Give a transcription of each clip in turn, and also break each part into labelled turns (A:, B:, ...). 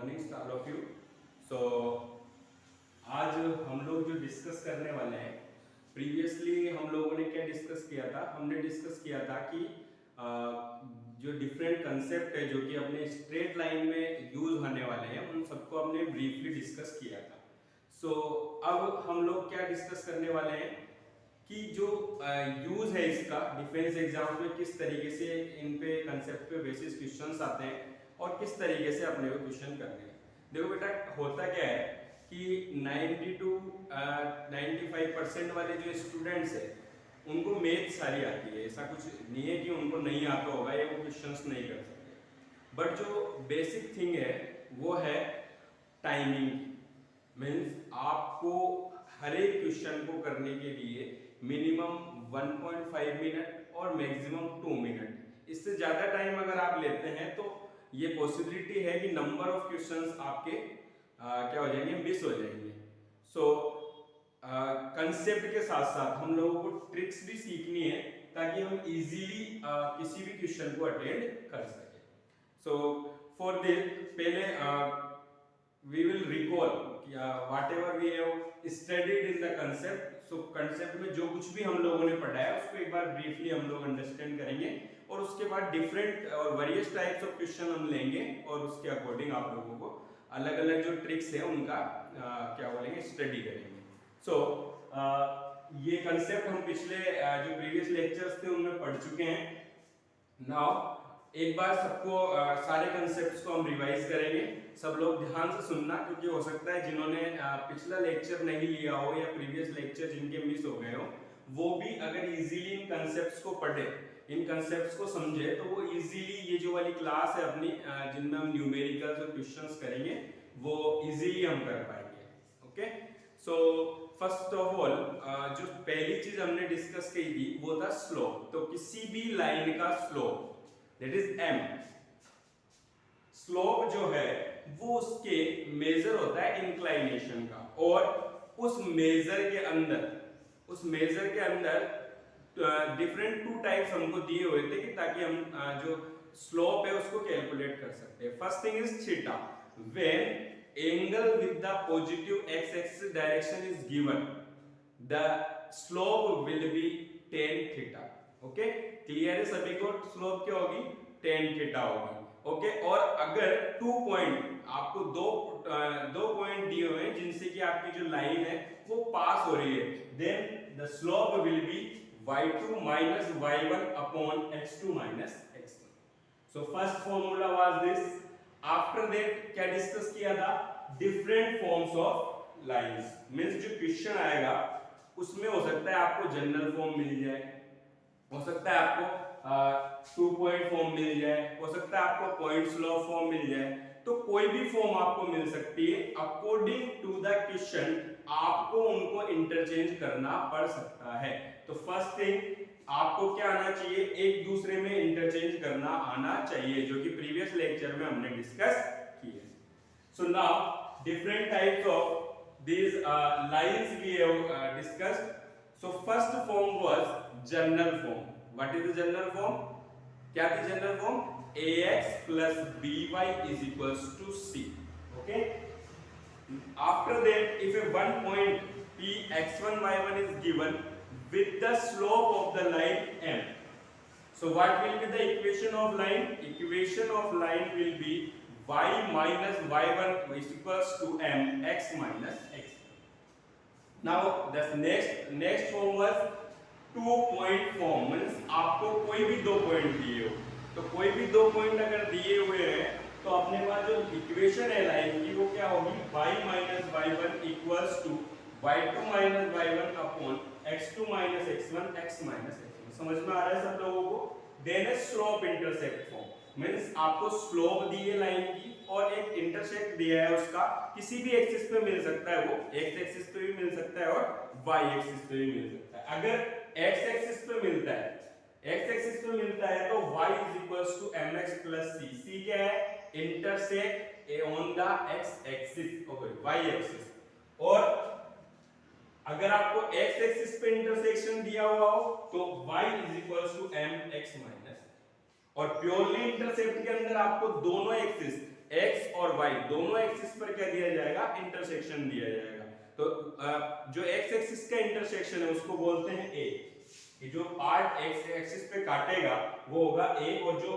A: Morning to all of you. So आज हम लोग जो डिस्कस करने वाले हैं, प्रीवियसली हम लोगों ने क्या डिस्कस किया था? हमने डिस्कस किया था कि जो डिफरेंट कंसेप्ट है जो कि अपने स्ट्रेट लाइन में यूज होने वाले हैं, उन सबको हमने ब्रीफली डिस्कस किया था। सो अब हम लोग क्या डिस्कस करने वाले हैं कि जो यूज है इसका डिफेंस एग्जाम में, किस तरीके से इन पे कंसेप्ट पे बेसिस क्वेश्चंस आते हैं और किस तरीके से अपने को क्वेश्चन करने हैं। देखो बेटा, होता क्या है कि 90 to 95% वाले जो स्टूडेंट्स हैं उनको मैथ सारी आती है। ऐसा कुछ नहीं है कि उनको नहीं आता होगा या वो क्वेश्चंस नहीं कर सकते, बट जो बेसिक थिंग है वो है टाइमिंग की। मीन्स आपको हर एक क्वेश्चन को करने के लिए मिनिमम 1.5 मिनट और मैक्सिमम 2 मिनट, इससे ज्यादा टाइम अगर आप लेते हैं तो ये पॉसिबिलिटी है कि नंबर ऑफ क्वेश्चंस आपके क्या हो जाएंगे, मिस हो जाएंगे। सो कंसेप्ट के साथ साथ हम लोगों को ट्रिक्स भी सीखनी है ताकि हम इजीली किसी भी क्वेश्चन को अटेंड कर सके। सो फॉर दिस पहले we will recall whatever we have studied in the concept. So concept में जो कुछ भी हम लोगों ने पढ़ा है उसको एक बार briefly हम लोग अंडरस्टैंड करेंगे और उसके बाद डिफरेंट और वेरियस टाइप्स ऑफ क्वेश्चन हम लेंगे और उसके अकॉर्डिंग आप लोगों को अलग अलग जो ट्रिक्स है उनका क्या बोलेंगे, स्टडी करेंगे। सो ये कंसेप्ट हम पिछले जो प्रीवियस लेक्चर्स थे उनमें पढ़ चुके हैं। नाउ एक बार सबको सारे कंसेप्ट्स को हम रिवाइज करेंगे। सब लोग ध्यान से सुनना, क्योंकि हो सकता है जिन्होंने पिछला लेक्चर नहीं लिया हो या प्रीवियस लेक्चर जिनके मिस हो गए हो, वो भी अगर इजीली इन कंसेप्ट्स को पढ़े, इन कंसेप्ट्स को समझे, तो वो इजीली ये जो वाली क्लास है अपनी जिनमें हम न्यूमेरिकल्स और क्वेश्चंस करेंगे वो इजीली हम कर पाएंगे। Okay, so first of all जो पहली चीज हमने डिस्कस की थी वो था स्लोप। तो किसी भी लाइन का slope that is m, slope जो है वो उसके मेजर होता है इंक्लाइनेशन का, और उस मेजर के अंदर डिफरेंट टू टाइप्स हमको दिए हुए थे कि ताकि हम जो स्लोप है उसको कैलकुलेट कर सकते हैं। First thing is theta, when angle with the positive x axis direction is given the slope will B tan theta. Okay, clear है सभी को? स्लोप क्या होगी? tan थीटा होगी। ओके, और अगर 2 पॉइंट आपको दो पॉइंट दिए हुए हैं जिनसे कि आपकी जो लाइन है वो पास हो रही है, then the slope will be y2 minus y1 upon x2 minus x1. So first formula was this. After that क्या डिस्कस किया था? Different forms of lines. Means जो क्वेश्चन आएगा उसमें हो सकता है आपको जनरल फॉर्म मिल जाए, हो सकता है आपको 2 पॉइंट फॉर्म मिल जाए, हो सकता है आपको पॉइंट स्लोप फॉर्म मिल जाए। तो कोई भी फॉर्म आपको मिल सकती है, अकॉर्डिंग टू द क्वेश्चन आपको उनको इंटरचेंज करना पड़ सकता है। तो फर्स्ट थिंग आपको क्या आना चाहिए? एक दूसरे में इंटरचेंज करना आना चाहिए, जो कि प्रीवियस लेक्चर में हमने डिस्कस किए। So now different types of these lines we have discussed. So first form was general form. What is the general form? क्या थी general form? ax plus by is equals to c. Okay, after that if a one point p x1 y1 is given with the slope of the line m, so what will be the equation of line? Equation of line will be y minus y1 is equals to m x minus x. Now the next form was 2 point form. Means आपको कोई भी 2 point दिए हो, तो कोई भी 2 point अगर दिए हुए हैं तो अपने पास जो इक्वेशन है लाइन की वो क्या होगी? y minus y1 equals to y2 minus y1 upon x2 minus x1 x minus x1. समझ में आ रहा है सब लोगों को? देन है स्लोप इंटरसेप्ट फॉर्म। मींस आपको स्लोप दी है लाइन की और एक इंटरसेक्ट दिया है उसका, किसी भी एक्सिस पे मिल सकता है, वो x एक्सिस पे भी मिल सकता है और y एक्सिस पे भी मिल सकता है। अगर x एक्सिस पे मिलता है तो y is equals to mx plus c. c क्या है? Intersect on the x axis, okay, y axis. और अगर आपको x एक्सिस पे इंटरसेक्शन दिया हुआ हो तो y is equals to mx minus, और प्योरली इंटरसेप्ट के अंदर आपको दोनों एक्सिस x और y दोनों एक्सिस पर क्या दिया जाएगा, इंटरसेक्शन दिया जाएगा। तो जो x एक्सिस का इंटरसेक्शन है उसको बोलते हैं a, कि जो पार्ट x एक्सिस पे काटेगा वो होगा a, और जो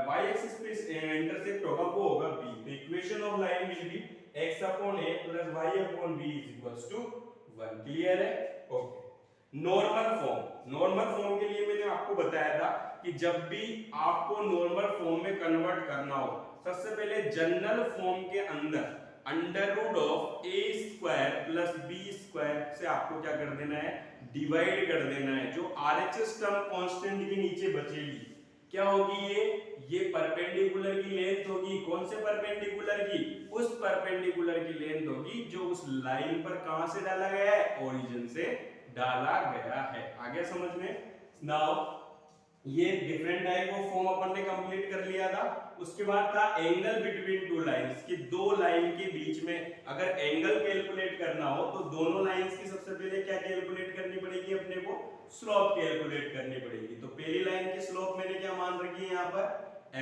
A: y एक्सिस पे इंटरसेक्ट होगा वो होगा b। तो equation of line will be x upon a plus y upon b is equals to 1। Clear है? ओके। नॉर्मल फॉर्म के लिए मैंने आपको बताया था कि जब भी आपको नॉर्मल फॉर्म में कन्वर्ट करना हो, सबसे पहले जनरल फॉर्म के अंदर under root of a square plus b square से आपको क्या कर देना है, डिवाइड कर देना है। जो RHS टर्म कांस्टेंट के नीचे बचेगी क्या होगी, ये परपेंडिकुलर की लेंथ होगी। कौन से परपेंडिकुलर की? उस परपेंडिकुलर की लेंथ होगी जो उस लाइन पर कहां से डाला गया है, ओरिजिन से डाला गया है। आगे समझ में? नाउ ये डिफरेंट टाइप ऑफ फॉर्म अपन ने कंप्लीट कर लिया था। उसके बाद था एंगल बिटवीन टू लाइंस, कि दो लाइन के बीच में अगर एंगल कैलकुलेट करना हो तो दोनों लाइंस की सबसे पहले क्या कैलकुलेट करनी पड़ेगी, अपने को स्लोप कैलकुलेट करनी पड़ेगी। तो पहली लाइन की स्लोप मैंने क्या मान रखी है यहाँ पर,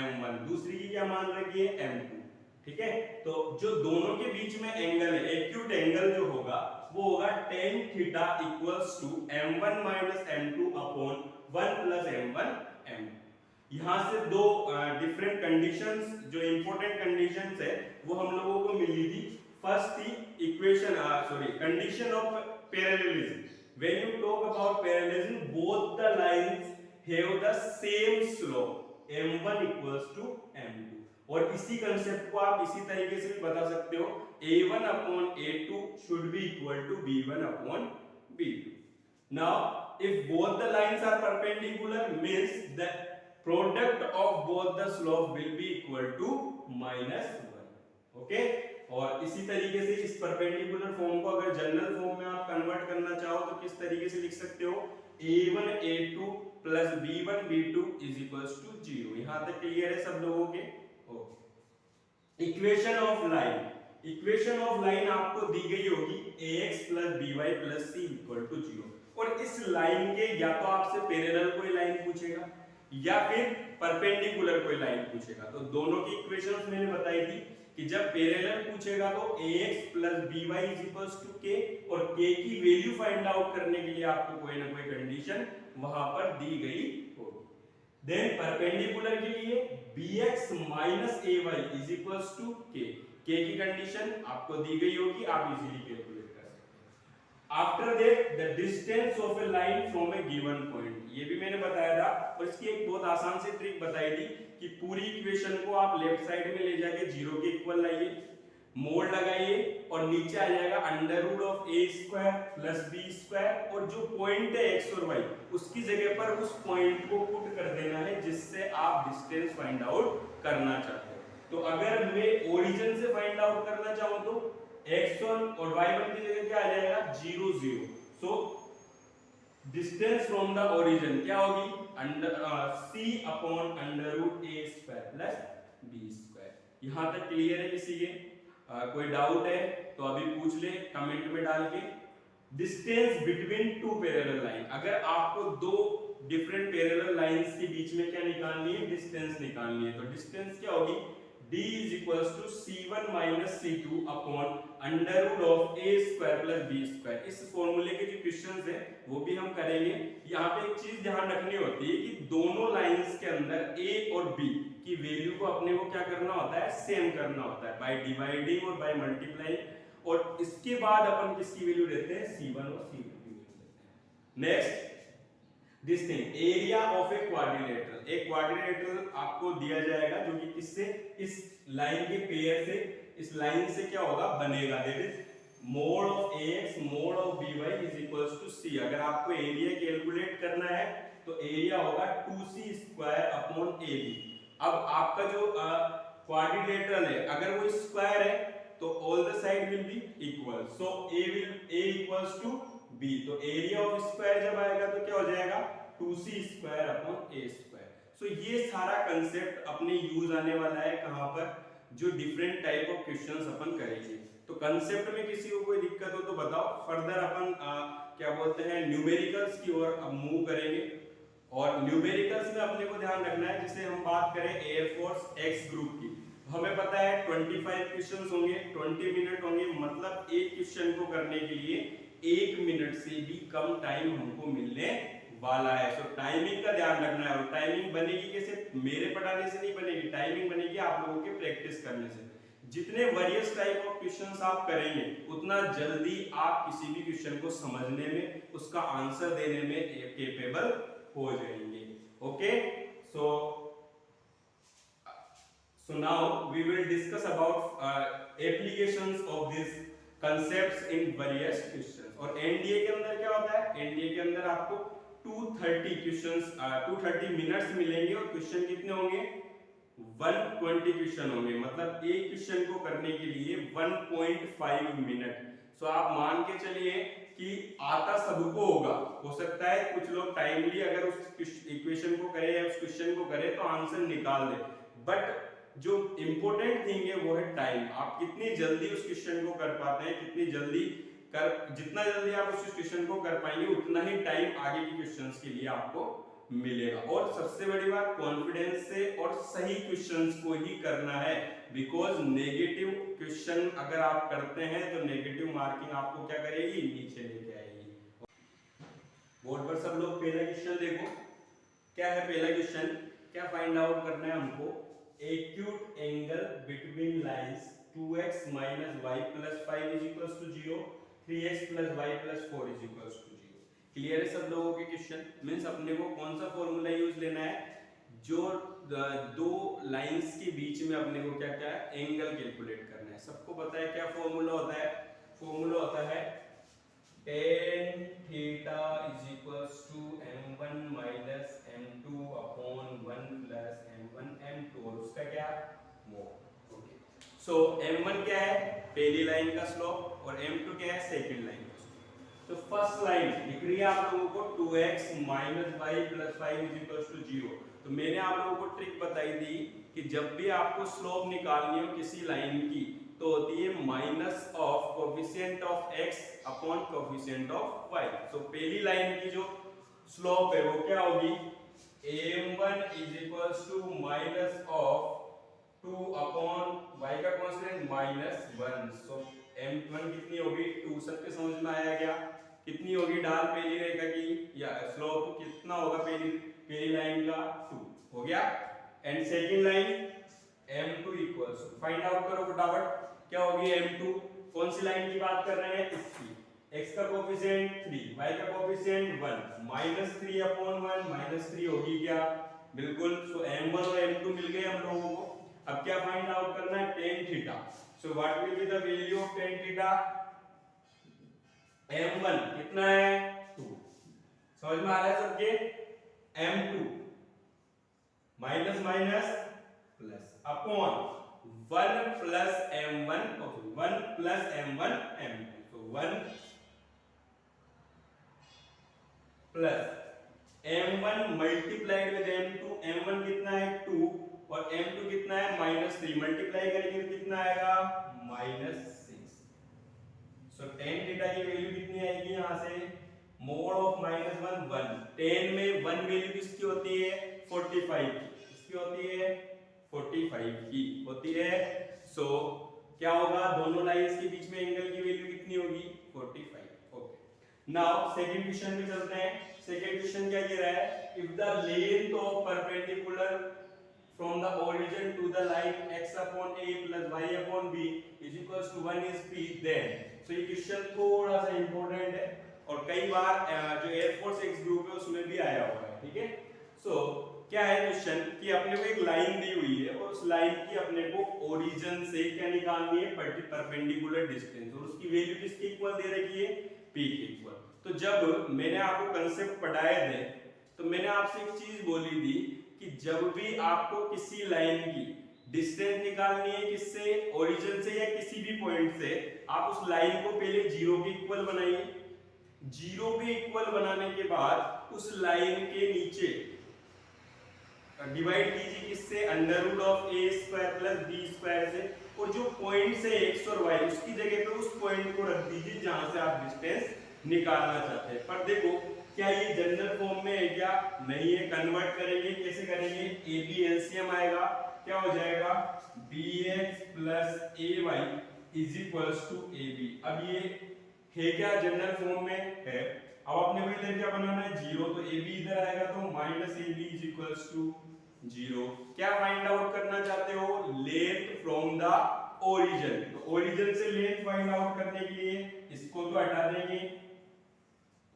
A: m1, दूसरी की क्या मान रखी है, m2। ठीक है, तो जो दोनों के बीच में एंगल है, एक्यूट एंगल जो होगा वो होगा tan theta equals to m1 minus m2 upon 1 plus m1 m। यहां से दो डिफरेंट कंडीशंस, जो इंपॉर्टेंट कंडीशंस है वो हम लोगों को मिली थी। फर्स्ट थी equation condition of parallelism. When you talk about parallelism both the lines have the same slope m1 equals to m2। और इसी कंसेप्ट को आप इसी तरीके से भी बता सकते हो, a1 upon a2 should be equal to b1 upon b2. Now, if both the lines are perpendicular, means the product of both the slope will be equal to -1. Okay? और इसी तरीके से इस परपेंडिकुलर फॉर्म को अगर general form में आप convert करना चाहो तो किस तरीके से लिख सकते हो, a1 a2 plus b1 b2 is equals to 0। यहां तक क्लियर है सब लोगों के? Equation of line, equation of line आपको दी गई होगी ax plus by plus c equal to 0। और इस लाइन के या तो आपसे पैरेलल कोई लाइन पूछेगा या फिर परपेंडिकुलर कोई लाइन पूछेगा। तो दोनों की इक्वेशंस मैंने बताई थी कि जब पैरेलल पूछेगा तो ax plus by is equals to k, और k की वैल्यू फाइंड आउट करने के लिए आपको कोई ना कोई कंडीशन वहां पर दी गई होगी। देन परपेंडिकुलर के लिए bx minus ay is equals to k, k की कंडीशन आपको दी गई होगी, आप इजीली कैलकुलेट कर सकते हैं। After that the distance of A line from A given point, ये भी मैंने बताया था। और इसकी एक बहुत आसान सी ट्रिक बताई थी कि पूरी इक्वेशन को आप लेफ्ट साइड में ले जाके 0 के इक्वल लाइए, मोड लगाइए और नीचे आ जाएगा under root of a square plus b square, और जो पॉइंट है x और y उसकी जगह पर उस पॉइंट को पुट कर देना है जिससे आप डिस्टेंस फाइंड आउट करना चाहते हो। तो अगर मैं ओरिजिन से फाइंड आउट करना चाहूं तो x1 और y1 की जगह क्या आ जाएगा, 0 0। So distance from the origin क्या होगी, c upon under root a square plus b square. यहां तक क्लियर है किसी के? कोई डाउट है तो अभी पूछ ले कमेंट में डाल के। Distance between two parallel line, अगर आपको दो डिफरेंट पैरेलल लाइंस के बीच में क्या निकालनी है, डिस्टेंस निकालनी है। तो डिस्टेंस क्या होगी, d is equals to c1 minus c2 upon under root of a square plus b square. इस फॉर्मूले के जो क्वेश्चंस है वो भी हम करेंगे। यहाँ पे एक चीज ध्यान रखनी होती है कि दोनों लाइंस के अंदर a और b की वैल्यू को अपने को क्या करना होता है, सेम करना होता है बाय डिवाइडिंग और बाय मल्टीप्लाइंग। और इसके बाद अपन किसकी वैल्यू देते हैं, c1 और c2 की वैल्यू देते हैं। Next this thing, area of a quadrilateral. एक क्वाड्रिलेटरल आपको दिया जाएगा जो कि किससे, इस लाइन के पेयर से, इस लाइन से क्या होगा, बनेगा। That is mod of ax mod of by is equals to c। अगर आपको एरिया कैलकुलेट करना है तो एरिया होगा 2c स्क्वायर अपॉन ab। अब आपका जो क्वाड्रिलेटरल है अगर वो स्क्वायर है तो all the side will be equal, so a equals to b। तो एरिया ऑफ स्क्वायर जब आएगा तो क्या हो जाएगा, 2c square upon a square. So ये सारा कंसेप्ट अपने यूज आने वाला है कहां पर, जो डिफरेंट टाइप ऑफ क्वेश्चंस अपन करेंगे। तो कंसेप्ट में किसी को कोई दिक्कत हो तो बताओ। फर्दर अपन क्या बोलते हैं, न्यूमेरिकल्स की ओर अब मूव करेंगे। और न्यूमेरिकल्स में अपने को ध्यान रखना है, जैसे हम बात करें एयरफोर्स एक्स ग्रुप की, हमें पता है 25 क्वेश्चंस होंगे, 20 मिनट होंगे, मतलब एक क्वेश्चन को करने के लिए 1 मिनट से भी कम टाइम हमको मिलने वाला है। सो टाइमिंग का ध्यान रखना है। और टाइमिंग बनेगी कैसे? मेरे पढ़ाने से नहीं बनेगी, टाइमिंग बनेगी आप लोगों के प्रैक्टिस करने से। जितने वेरियस टाइप ऑफ क्वेश्चंस आप करेंगे उतना जल्दी आप किसी भी क्वेश्चन को समझने में, उसका आंसर देने में कैपेबल हो जाएंगे। Okay, so now we will discuss about applications of these concepts in various questions। और एनडीए के अंदर क्या होता है? एनडीए के अंदर आपको 230 क्वेश्चंस 230 मिनट्स मिलेंगे और क्वेश्चन कितने होंगे? 120 क्वेश्चन होंगे, मतलब एक क्वेश्चन को करने के लिए 1.5 मिनट। सो आप मान के चलिए कि आता सबको होगा, हो सकता है कुछ लोग टाइमली अगर उस इक्वेशन को करे या उस क्वेश्चन को करे तो आंसर निकाल दे, बट जो इंपॉर्टेंट थिंग है वो है टाइम। आप कितनी जल्दी उस क्वेश्चन को कर पाते हैं, जितना जल्दी आप उस क्वेश्चन को कर पाएंगे उतना ही टाइम आगे के क्वेश्चंस के लिए आपको मिलेगा। और सबसे बड़ी बात, कॉन्फिडेंस से और सही क्वेश्चंस को ही करना है, बिकॉज नेगेटिव क्वेश्चन अगर आप करते हैं तो नेगेटिव मार्किंग आपको क्या करेगी? नीचे लेके आएगी। बोर्ड पर सब लोग पहला क्वेश्चन देखो, क्या है पहला क्वेश्चन? क्या फाइंड आउट करना है हमको? Acute angle between lines 2x - y + 5 = 0, 3x + y + 4 = 0। Clear है सब लोगों के क्वेश्चन? मींस अपने को कौन सा फॉर्मूला यूज लेना है? जो दो लाइंस के बीच में अपने को क्या क्या है? एंगल कैलकुलेट करना है। सबको पता है क्या फॉर्मूला होता है? फॉर्मूला होता है tan theta = m1 - m2 upon 1 + m1 m2 और उसका क्या? मोड। ओके, सो m1 क्या है? पहली लाइन का स्लोप, और m2 क्या है? सेकंड लाइन का स्लोप। तो फर्स्ट लाइन लिख रही है आप लोगों को 2x - y + 5 = 0। तो मैंने आप लोगों को ट्रिक बताई थी कि जब भी आपको स्लोप निकालनी हो किसी लाइन की तो होती है minus of coefficient of x upon coefficient of y। तो पहली लाइन की जो स्लोप है वो क्या होगी? m1 = minus of 2 upon y का कांस्टेंट -1। सो m1 कितनी होगी? 2। सबके समझ में आया क्या? कितनी होगी ढाल पहली रेखा की, या स्लोप कितना होगा पहली लाइन का? 2 हो गया। And second line m2 equals, find out करो फटाफट, क्या होगी m2? कौन सी लाइन की बात कर रहे हैं? इसकी। x का कोफिशिएंट 3, y का कोफिशिएंट 1, -3 अपॉन 1, -3 होगी क्या? बिल्कुल। सो m1 और m2 मिल गए हम लोगों को। अब क्या फाइंड आउट करना है? tan theta. So what will be the value of tan theta? m1 कितना है? 2। समझ में आ रहा है सबके? m2 minus minus plus upon 1 + m1 m2। तो 1 + m1 multiplied with m2। m1 कितना है? 2 और m2 कितना है? -3। मल्टीप्लाई करेंगे तो कितना आएगा? -6। सो tan थीटा की वैल्यू कितनी आएगी यहां से? Mode of -1 1। tan में 1 वैल्यू किसकी होती है? 45 की। किसकी होती है? 45 की होती है। सो क्या होगा? दोनों लाइंस के बीच में एंगल की वैल्यू कितनी होगी? 45। ओके, नाउ सेकंड क्वेश्चन पे चलते हैं। सेकंड क्वेश्चन क्या कह रहा है? If the length of perpendicular from the origin to the line x upon a + y upon b = 1 is p, then। सो ये क्वेश्चन थोड़ा सा इंपॉर्टेंट है और कई बार जो एयरफोर्स एक्स ग्रुप है उसमें भी आया हुआ है। ठीक है, सो क्या है क्वेश्चन कि अपने को एक लाइन दी हुई है और उस लाइन की अपने को ओरिजिन से क्या निकालनी है? परपेंडिकुलर डिस्टेंस, और उसकी वैल्यू किसके इक्वल दे रखी है? p के इक्वल। तो जब मैंने आपको कांसेप्ट पढ़ाए थे तो मैंने आपसे एक चीज बोली थी कि जब भी आपको किसी लाइन की डिस्टेंस निकालनी है, किससे? ओरिजिन से या किसी भी पॉइंट से, आप उस लाइन को पहले 0 के इक्वल बनाइए। 0 के इक्वल बनाने के बाद उस लाइन के नीचे डिवाइड कीजिए किससे? √a² + b² से, और जो पॉइंट है x और y उसकी जगह पे उस पॉइंट को रख दीजिए जहां से आप डिस्टेंस निकालना चाहते हैं। पर देखो क्या ये जनरल फॉर्म में है क्या? नहीं है। कन्वर्ट करेंगे, कैसे करेंगे? ab एलसीएम आएगा क्या हो जाएगा bx plus ay is equals to ab। अब ये है क्या जनरल फॉर्म में है। अब आपने को इधर क्या बनाना है 0, तो ab इधर आएगा तो minus ab is equals to 0। क्या फाइंड आउट करना चाहते हो लेंथ फ्रॉम द ओरिजिन। तो ओरिजिन से लेंथ फाइंड आउट करने के लिए इसको तो हटा देंगे,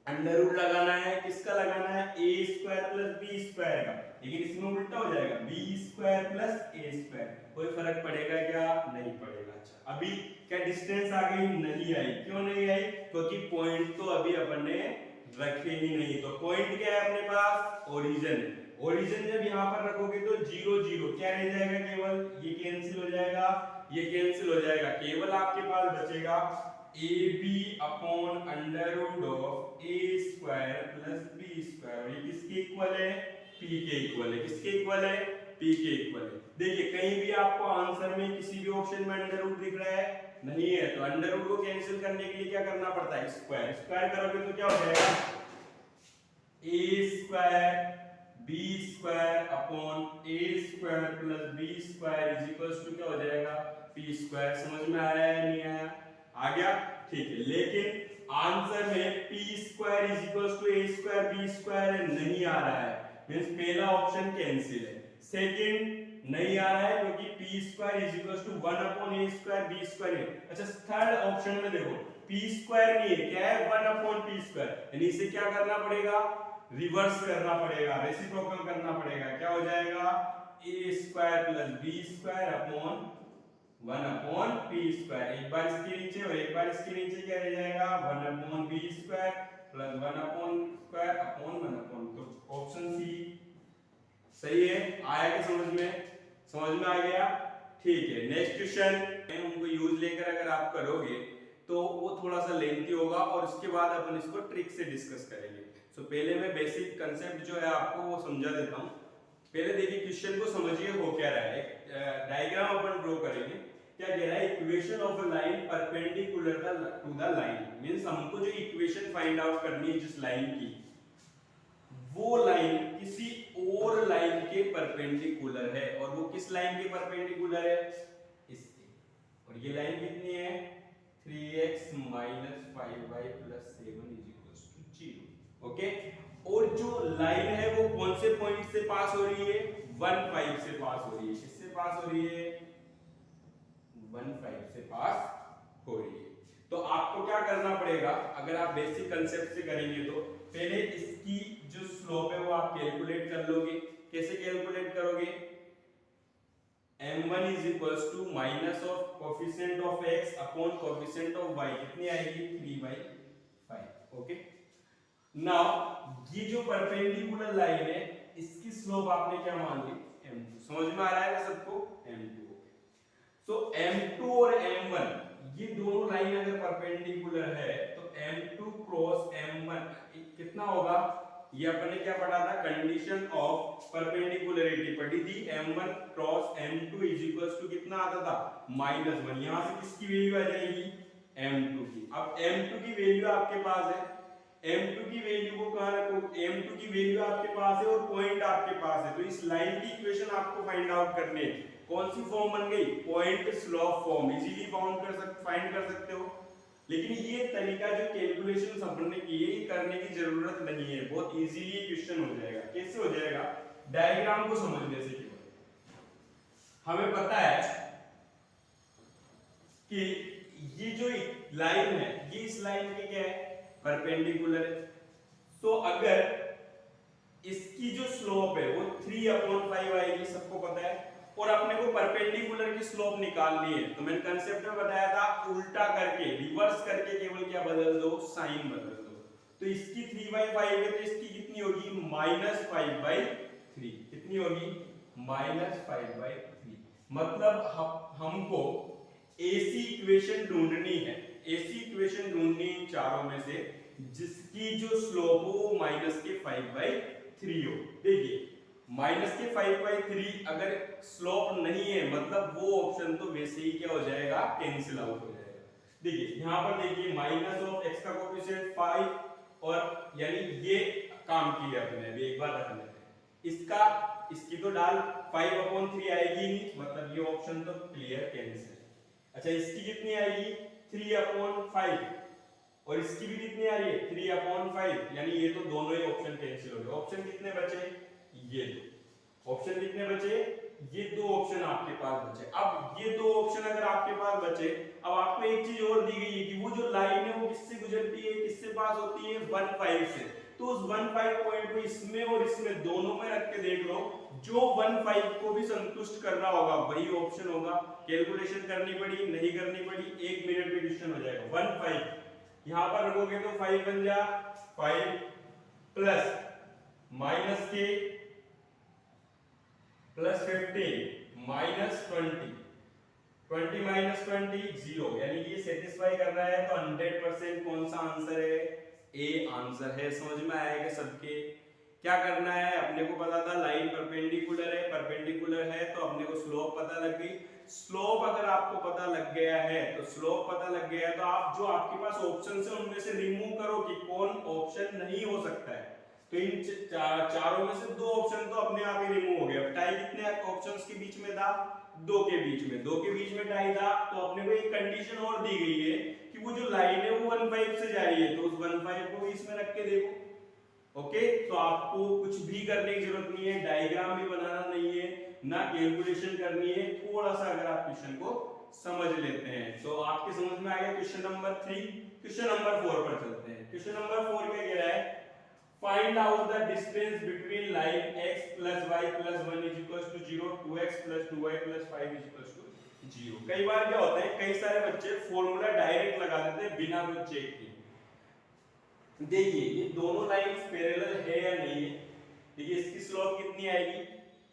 A: अंडर रूट लगाना है, किसका लगाना है a square plus b square का, लेकिन इसमें उल्टा हो जाएगा b square plus a square. कोई फर्क पड़ेगा क्या? नहीं पड़ेगा। अच्छा अभी क्या डिस्टेंस आ गई? नहीं आई। क्यों नहीं आई? क्योंकि पॉइंट तो अभी अपन ने रखे ही नहीं। तो पॉइंट क्या है अपने पास? ओरिजिन। ओरिजिन जब यहाँ पर रखोगे तो 0 0 क्या रह जाएगा? केवल ये कैंसिल हो जाएगा, ये कैंसिल हो जाएगा, केवल आपके पास बचेगा ab upon under root of a square plus b square. ये किसके इक्वल है? p के इक्वल है। किसके इक्वल है? p के इक्वल है। देखिए कहीं भी आपको आंसर में किसी भी ऑप्शन में अंडर रूट दिख रहा है? नहीं है। तो अंडर रूट को कैंसिल करने के लिए क्या करना पड़ता है? स्क्वायर। स्क्वायर करोगे तो क्या हो जाएगा a square b square upon a square plus b square is equals to क्या हो जाएगा? p square. समझ में आया या नहीं आया? आ गया? ठीक है। लेकिन आंसर में p square is equals to a square b square नहीं आ रहा है, मींस पहला ऑप्शन कैंसिल है। सेकंड नहीं आ रहा है क्योंकि p square is equals to 1 upon a square b square है। अच्छा थर्ड ऑप्शन में देखो p स्क्वायर नहीं है, क्या है? 1 अपॉन p स्क्वायर। यानी इसे क्या करना पड़ेगा? रिवर्स करना पड़ेगा, रेसिप्रोकल करना पड़ेगा। क्या हो जाएगा? a square plus b square upon 1 upon p square. एक बार इसके नीचे और एक बार इसके नीचे क्या रह जाएगा? 1 upon b square plus 1 upon square upon 1 upon. तो ऑप्शन सी सही है। आया क्या समझ में? समझ में आ गया? ठीक है। नेक्स्ट क्वेश्चन उनको यूज लेकर अगर आप करोगे तो वो थोड़ा सा लेंथी होगा और उसके बाद अपन इसको ट्रिक से डिस्कस करेंगे। सो पहले मैं बेसिक कंसेप्ट जो है आपको वो समझा देता हूँ। पहले देखिए क्वेश्चन को समझिए हो क्या रहा है। डायग्राम अपन ड्रॉ करेंगे। क्या कह रहा है? Equation of a line perpendicular to the line. Means हमको जो इक्वेशन फाइंड आउट करनी है जिस लाइन की, वो लाइन किसी और लाइन के परपेंडिकुलर है। और वो किस लाइन के परपेंडिकुलर है? इसके। और ये लाइन कितनी है? 3x 5y 7 0। ओके। और जो लाइन है वो कौन से पॉइंट से पास हो रही है? 1 5 से पास हो रही है। किससे पास हो रही है? 1 5 से पास हो रही है। तो आपको क्या करना पड़ेगा अगर आप बेसिक कंसेप्ट से करेंगे तो पहले इसकी जो स्लोप है वो आप कैलकुलेट कर लोगे। कैसे कैलकुलेट करोगे? m1 is equals to minus of coefficient of x upon coefficient of y। कितनी आएगी? 3/5। ओके। नाउ ये जो परपेंडिकुलर लाइन है इसकी स्लोप आपने क्या मान ली? m2। समझ में आ रहा है ना सबको? m2। सो m2 और m1 ये दोनों लाइन अगर परपेंडिकुलर है तो m2 क्रॉस m1 कितना होगा? ये अपन ने क्या पढ़ा था? कंडीशन ऑफ परपेंडिकुलरिटी पढ़ी थी। m1 cross m2 is equals to कितना आता था? -1। यहां से किसकी वैल्यू आ जाएगी? m2 की। अब m2 की वैल्यू आपके पास है, m2 की वैल्यू को कहां रखो? m2 की वैल्यू आपके पास है और पॉइंट आपके पास है। तो इस लाइन की इक्वेशन आपको फाइंड आउट करनी है। कौन सी फॉर्म बन गई? Point slope form. Easily find कर सकते हो। लेकिन ये तरीका जो कैलकुलेशन अपन ने की है ये करने की जरूरत नहीं है, बहुत इजीली क्वेश्चन हो जाएगा। कैसे हो जाएगा? डायग्राम को समझने से केवल हमें पता है कि ये जो लाइन है ये इस लाइन के क्या है? परपेंडिकुलर है। तो अगर इसकी जो स्लोप है वो 3/5 आएगी, सबको पता है। और अपने को परपेंडिकुलर की स्लोप निकालनी है तो मैंने कंसेप्ट में बताया था उल्टा करके, रिवर्स करके केवल क्या बदल दो? साइन बदल दो। तो इसकी 3/5 है तो इसकी कितनी होगी? -5/3। कितनी होगी? -5/3। मतलब हमको ऐसी इक्वेशन ढूंढनी है, ऐसी इक्वेशन ढूंढनी इन चारों में से जिसकी जो स्लोप हो वो -5/3 हो। देखिए -5/3 अगर स्लोप नहीं है मतलब वो ऑप्शन तो वैसे ही क्या हो जाएगा? कैंसिल आउट हो जाएगा। देखिए यहां पर देखिए माइनस ऑफ x का कोएफिशिएंट 5 और यानी ये काम किया अपने अभी एक बार रख लेते हैं। इसका इसकी तो डाल 5/3 आएगी नहीं, मतलब ये ऑप्शन तो क्लियर कैंसिल। अच्छा इसकी कितनी आएगी 3/5 और इसकी भी कितनी आ रही है 3/5, यानी ये तो दोनों ही ऑप्शन कैंसिल हो गए। ऑप्शन कितने बचे ये दो, ऑप्शन कितने बचे ये दो ऑप्शन आपके पास बचे। अब ये दो ऑप्शन अगर आपके पास बचे, अब आपको एक चीज और दी गई है कि वो जो लाइन है वो किससे गुजरती है, किससे पास होती है 1,5 से। तो उस 1,5 पॉइंट को इसमें और इसमें दोनों में रख के देख लो, जो 1,5 को भी संतुष्ट कर रहा होगा वही ऑप्शन होगा। कैलकुलेशन करनी पड़ी नहीं करनी पड़ी, 1 मिनट में क्वेश्चन हो जाएगा। 1,5 यहां पर रखोगे तो 5 बन जा 5 प्लस माइनस के प्लस 15 माइनस 20 माइनस 20 0, यानी कि ये सेटिस्फाई कर रहा है। तो 100% कौन सा आंसर है ए आंसर है। समझ में आएगा सबके। क्या करना है, अपने को पता था लाइन परपेंडिकुलर है, परपेंडिकुलर है तो अपने को स्लोप पता लग गई। स्लोप अगर आपको पता लग गया है तो स्लोप पता लग गया है तो आप जो आपके पास ऑप्शन है उनमें से रिमूव करो कि कौन ऑप्शन नहीं हो सकता है। तो इन चारों में से दो ऑप्शन तो अपने आप ही रिमूव हो गए। अब टाई कितने ऑप्शंस के बीच में था, दो के बीच में, दो के बीच में टाई था। तो अपने को एक कंडीशन और दी गई है कि वो जो लाइन है वो 1,5 से जा रही है, तो उस 1,5 को इसमें रख के देखो। ओके, तो आपको कुछ भी करने की जरूरत नहीं है, डायग्राम भी बनाना नहीं है, ना कैलकुलेशन करनी है। थोड़ा सा अगर आप क्वेश्चन को समझ लेते हैं तो आपके समझ में आ गया। Question number 3। क्वेश्चन नंबर 4 पर चलते हैं। क्वेश्चन नंबर 4 में कह रहा है find out the distance between line x plus y plus 1 is equals to 0, 2x plus 2y plus 5 is equals to 0। कई बार क्या होता है, कई सारे बच्चे फॉर्मूला डायरेक्ट लगा देते हैं बिना कुछ चेक किए। देखिए ये दोनों लाइंस पैरेलल है या नहीं है। देखिए इसकी स्लोप कितनी आएगी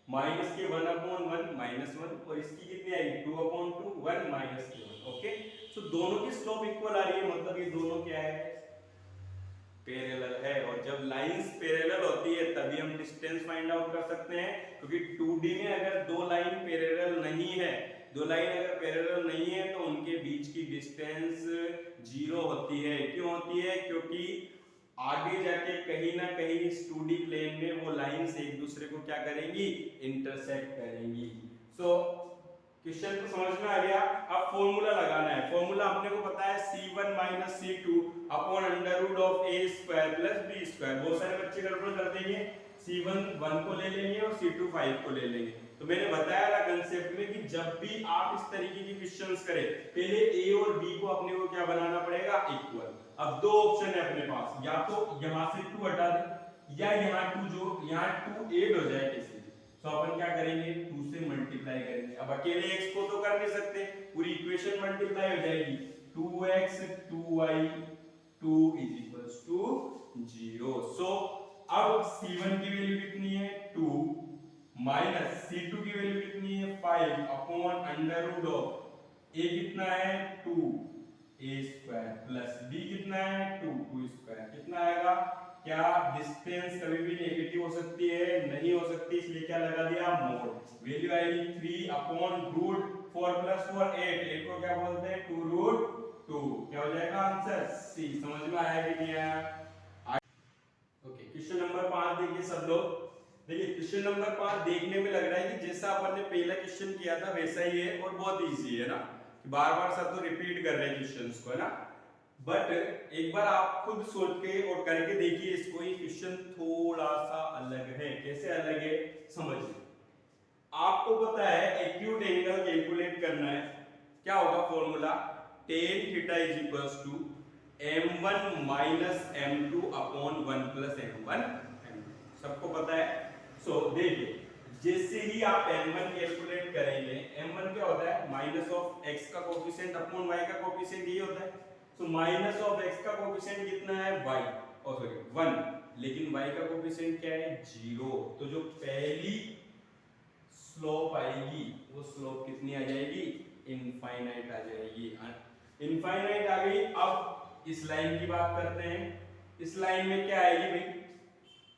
A: माइनस के 1/1 माइनस 1, और इसकी कितनी आएगी 2/2 1 माइनस के 1। ओके, तो दोनों की स्लोप इक्वल आ रही है, मतलब ये दोनों क्या है पैरेलल है। और जब लाइंस पैरेलल होती है तभी हम डिस्टेंस फाइंड आउट कर सकते हैं, क्योंकि 2D में अगर दो लाइन पैरेलल नहीं है, दो लाइन अगर पैरेलल नहीं है तो उनके बीच की डिस्टेंस 0 होती है। क्यों होती है, क्योंकि आगे जाके कहीं ना कहीं इस 2D प्लेन में वो लाइंस एक दूसरे को क्या करेंगी इंटरसेक्ट करेंगी। सो क्वेश्चन को समझ में आ गया। अब फॉर्मूला लगाना है। फॉर्मूला अपने को पता है c1 minus c2 upon under root of a square plus b square. बहुत सारे बच्चे गड़बड़ कर देंगे, c1 1 को ले लेंगे और c2 5 को ले लेंगे। तो मैंने बताया था कंसेप्ट में कि जब भी आप इस तरीके की क्वेश्चंस करें पहले a और b को अपने को क्या बनाना पड़ेगा इक्वल। अब दो ऑप्शन है अपने पास, या तो यहां से 2 हटा दें या यहां 2 जो यहां 2 ऐड हो जाए किसी। तो अपन क्या करेंगे 2 से मल्टीप्लाई करेंगे। अब अकेले x को तो कर नहीं सकते, पूरी इक्वेशन मल्टीप्लाई हो जाएगी। 2x 2y 2 is equals to 0। सो अब c1 की वैल्यू कितनी है 2 माइनस c2 की वैल्यू कितनी है 5 upon under root of a कितना है 2 a स्क्वायर प्लस b कितना है 2 2 स्क्वायर। कितना आएगा, क्या डिस्टेंस कभी भी नेगेटिव हो सकती है, नहीं हो सकती, इसलिए क्या लगा दिया मोड। वैल्यू आएगी 3 अपॉन रूट 4 प्लस 4 8, 8 को क्या बोलते हैं 2 रूट 2। क्या हो जाएगा आंसर सी। समझ में आया कि नहीं आया। ओके, क्वेश्चन नंबर 5 देखिए सब लोग। देखिए क्वेश्चन नंबर 5 देखने में लग रहा है कि जैसा अपन ने पहला क्वेश्चन किया था वैसा ही है और बहुत इजी है ना, बार बार सब तो रिपीट कर रहे हैं क्वेश्चंस को है ना। बट एक बार आप खुद सोच के और करके देखिए इसको, ये क्वेश्चन थोड़ा सा अलग है। कैसे अलग है समझिए। आपको पता है एक्यूट एंगल कैलकुलेट करना है, क्या होगा formula tan theta is equals to m1 minus m2 upon 1 plus m1 m2। सबको पता है। सो देखिए जैसे ही आप m1 कैलकुलेट करेंगे, m1 क्या होता है माइनस ऑफ x का कोफिशिएंट अपॉन y का कोफिशिएंट, ये होता है। तो माइनस ऑफ x का कोफिशिएंट कितना है y और सॉरी 1, लेकिन y का कोफिशिएंट क्या है 0। तो जो पहली स्लोप आएगी वो स्लोप कितनी आ जाएगी इनफाइनाइट आ जाएगी। इनफाइनाइट आ गई। अब इस लाइन की बात करते हैं। इस लाइन में क्या आएगी भाई,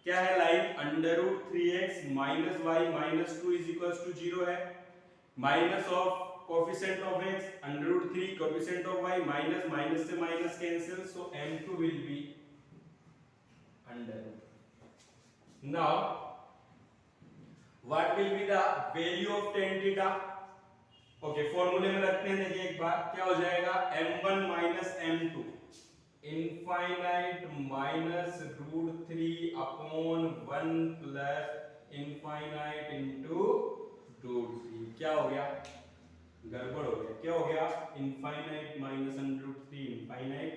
A: क्या है line under root 3x minus y minus 2 is equals to 0 है। Minus of coefficient of x under root 3 coefficient of y minus minus से minus cancel, so m2 will be under root. Now what will be the value of tan theta? Okay, फॉर्मूले में रखते हैं, देखिए एक बार क्या हो जाएगा, m1 minus m2 infinite minus √3 upon 1 plus infinite into √3। क्या हो गया, गड़बड़ हो गया, क्या हो गया, infinite minus √3 infinite,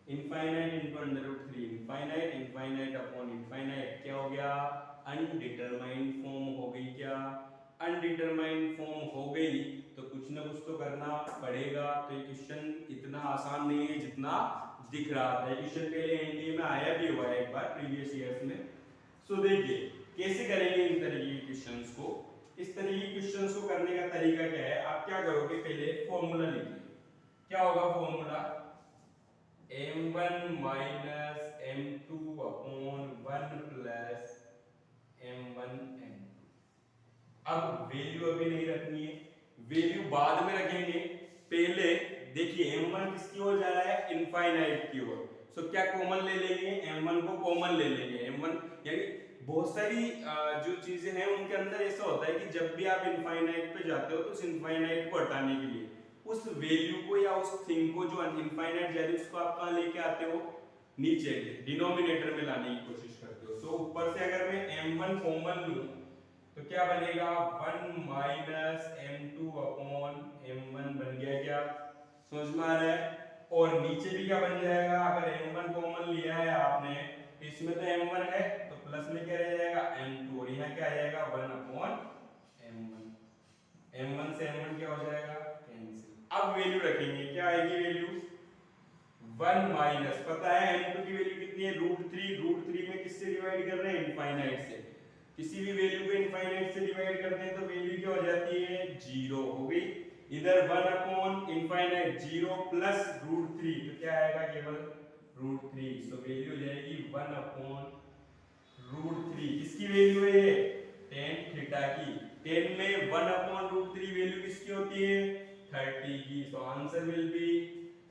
A: infinite into √3 infinite, infinite upon infinite, क्या हो गया, अनडिटरमाइंड फॉर्म हो गई। क्या अनडिटरमाइंड फॉर्म हो गई तो कुछ ना कुछ तो करना पड़ेगा। तो ये क्वेश्चन इतना आसान नहीं है जितना दिख रहा था। ये क्वेश्चन पहले एनडीए में आया भी हुआ है एक बार प्रीवियस ईयर्स में। सो देखिए कैसे करेंगे इन तरीके के क्वेश्चंस को। इस तरीके के क्वेश्चंस को करने का तरीका क्या है, आप क्या करोगे, पहले फॉर्मूला लिखिए। क्या होगा formula, m1 minus m2 upon 1 plus m1 m2। अब वैल्यू अभी नहीं रखनी है, वैल्यू बाद में रखेंगे। पहले देखिए m1 किसकी ओर जा रहा है, इनफाइनाइट की ओर। सो क्या कॉमन ले लेंगे, m1 को कॉमन ले लेंगे। m1 यानी बहुत सारी जो चीजें हैं उनके अंदर ऐसा होता है कि जब भी आप इनफाइनाइट पे जाते हो तो उस इनफाइनाइट को हटाने के लिए उस वैल्यू को या उस थिंग को जो इनफाइनाइट जा रही है उसको आप कहां लेके आते हो, नीचे डिनोमिनेटर में लाने की कोशिश करते हो। सो ऊपर से अगर मैं m1 कॉमन लूं तो क्या बनेगा, 1 माइनस m2 अपॉन m1 बन गया। क्या समझ में आ रहा है? और नीचे भी क्या बन जाएगा, अगर m1 कॉमन लिया है आपने, इसमें तो m1 है तो प्लस में क्या रह जाएगा, m2, और यहाँ क्या आ जाएगा, 1 अपॉन m1। m1 से m1 क्या हो जाएगा, कैंसिल। अब वैल्यू रखेंगे, क्या आएगी वैल्यू, 1 माइनस, पता है m2 की वैल्यू कितनी है, √3। √3 में किससे डिवाइड कर रहे हैं, इनफाइनाइट से। किसी भी वैल्यू को इनफाइनाइट से डिवाइड करते हैं तो वैल्यू क्या हो जाती है, 0 हो गई। इधर 1 अपॉन इनफाइनाइट 0 प्लस √3 तो क्या आएगा, केवल √3। सो वैल्यू हो जाएगी 1 अपॉन √3। किसकी वैल्यू है ये, tan थीटा की। tan में 1 अपॉन √3 वैल्यू किसकी होती है, 30 की। So answer will be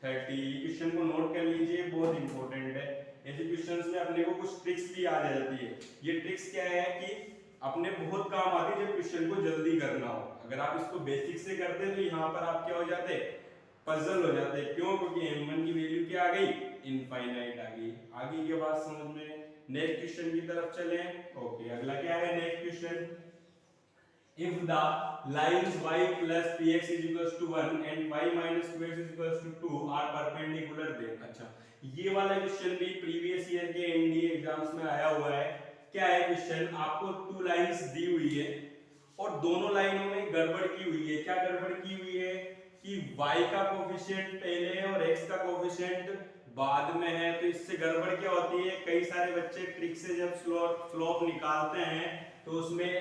A: 30। Question को नोट कर लीजिए, बहुत इंपॉर्टेंट है। ऐसे क्वेश्चंस में अपने को कुछ ट्रिक्स भी याद आ जाती है। ये ट्रिक्स क्या है कि अपने बहुत काम आती है जब क्वेश्चन को जल्दी करना हो। अगर आप इसको बेसिक से करते तो यहाँ पर आप क्या हो जाते, पजल हो जाते। क्यों, क्योंकि m1 की वैल्यू क्या आ गई, इनफाइनाइट आ गई। आगे की बात समझ में। नेक्स्ट क्वेश्चन की तरफ चलें। ओके, अगला क्या है next question, if the lines y plus px is equals to 1 and y minus 2x is equals to 2 are perpendicular then। अच्छा, ये वाला क्वेश्चन भी प्रीवियस ईयर के एनडीए एग्जाम्स में आया हुआ है। क्या है क्वेश्चन, आपको 2 लाइंस दी हुई है और दोनों लाइनों में गड़बड़ की हुई है। क्या गड़बड़ की हुई है कि y का कोफिशिएंट पहले है और x का कोफिशिएंट बाद में है। तो इससे गड़बड़ क्या होती है, कई सारे बच्चे ट्रिक से जब स्लोप निकालते हैं तो उसमें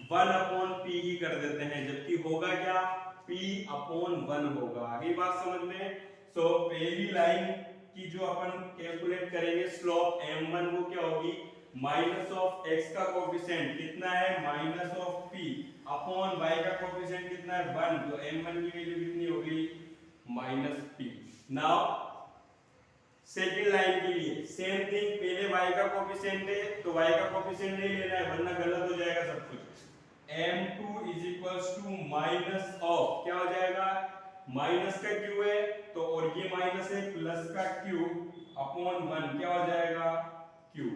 A: 1 अपॉन पी ही कर देते हैं, जबकि होगा क्या, p अपॉन 1 होगा। आगे बात समझ में। सो पहली लाइन की जो अपन कैलकुलेट करेंगे स्लोप m1 वो क्या होगी, माइनस ऑफ x का कोफिशिएंट कितना है, minus of p upon y का कोफिशिएंट कितना है, 1। तो m1 की वैल्यू कितनी होगी, minus p। Now second line के लिए सेम थिंग, पहले y का कोफिशिएंट है तो y का कोफिशिएंट नहीं लेना है वरना गलत हो जाएगा सब कुछ। m2 is equals to minus of, क्या हो जाएगा, माइनस का q है तो, और ये माइनस है, प्लस का q अपॉन 1, क्या हो जाएगा, q।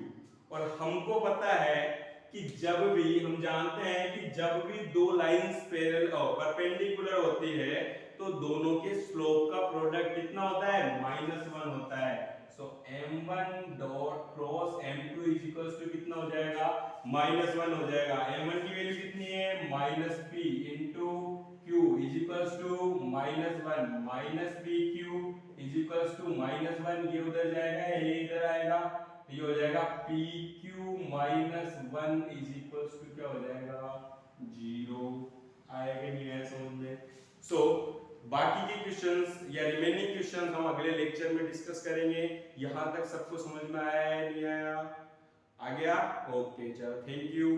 A: और हमको पता है कि जब भी हम जानते हैं कि जब भी दो लाइंस पैरेलल और परपेंडिकुलर होती है तो दोनों के स्लोप का प्रोडक्ट कितना होता है, -1 होता है। So m1 dot cross m2 is equals to कितना हो जाएगा, -1 हो जाएगा। m1 की वैल्यू कितनी है, -p into q is equals to -1 -pq is equals to -1। ये उधर जाएगा, ये इधर आएगा, ये हो जाएगा pq -1 इज इक्वल्स टू क्या हो जाएगा, 0। आएगा नहीं है समझ में। सो बाकी के क्वेश्चंस या रिमेनिंग क्वेश्चंस हम अगले लेक्चर में डिस्कस करेंगे। यहां तक सबको समझ में आया है, नहीं आया, आ गया? ओके, चलो, थैंक यू।